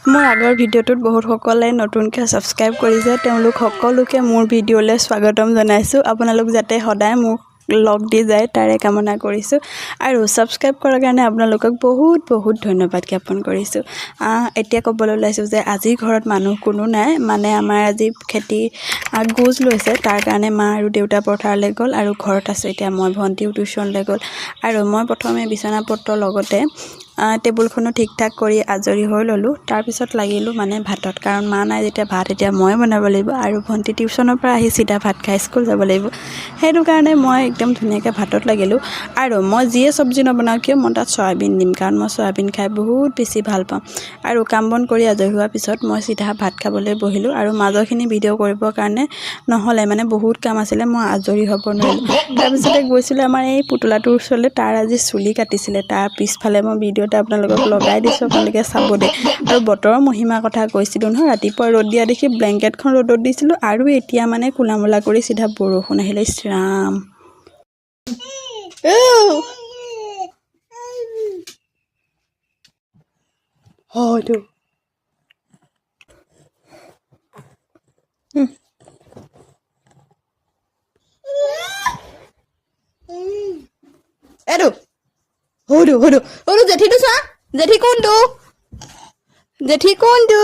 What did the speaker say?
মোৰ আগৰ ভিডিঅ'টোত বহুত সকলে নতুনকৈ সাবস্ক্ৰাইব কৰিছে তেওঁলোক সকলোকে মোৰ ভিডিঅ'লৈ স্বাগতম জনাইছো আপোনালোক যাতে সদায় মোক লগ দি যায় তাৰে কামনা কৰিছো আৰু সাবস্ক্ৰাইব কৰাৰ কাৰণে আপোনালোকক বহুত ধন্যবাদ জ্ঞাপন কৰিছো এতিয়া ক'বলৈ ওলাইছো যে আজি ঘৰত মানুহ কোনো নাই মানে আমাৰ আজি খেতি গোজ লৈছে তাৰ কাৰণে মা আৰু দেউতা পথাৰলৈ গ'ল আৰু ঘৰত আছে এতিয়া মই ভন্টিও টিউচনলৈ গ'ল আৰু মই প্ৰথমে বিছনাপত্ৰ লগতে টেবুলখনো ঠিক ঠাক কৰি আজৰি হৈ ললো তাৰ পিছত লাগিলো মানে ভাতত কাৰণ মা নাই যেতিয়া ভাত এতিয়া মই বনাব লাগিব আৰু ভন্টি টিউচনৰ পৰা আহি সিধা ভাত খাই স্কুল যাব লাগিব সেইটো কাৰণে মই একদম ধুনীয়াকৈ ভাতত লাগিলো আৰু মই যিয়ে সবজি নবনাও কিয় মই তাত সয়াবিন দিম কাৰণ মই সয়াবিন খাই বহুত বেছি ভাল পাওঁ আৰু কাম বন কৰি আজৰি হোৱাৰ পিছত মই সিধা ভাত খাবলৈ বহিলো আৰু মাজৰখিনি ভিডিঅ' কৰিবৰ কাৰণে নহলে মানে বহুত কাম আছিলে মই আজৰি হ'ব নোৱাৰিলো তাৰ পিছতে গৈছিলো আমাৰ এই পুতলাটোৰ ওচৰলৈ তাৰ আজি চুলি কাটিছিলে তাৰ পিছফালে মই ভিডিঅ'টা আপোনালোকক লগাই দিছো আপোনালোকে চাব দে আৰু বতৰৰ মহিমা কথা কৈছিলো নহয় ৰাতিপুৱা ৰ'দ দিয়া দেখি ব্লেংকেটখন ৰ'দত দিছিলো আৰু এতিয়া মানে কুলামুলা কৰি সিধা বৰষুণ আহিলে ৰাম হয়তো এটো হয়তো জেঠিটো চোৱা জেঠি কোনটো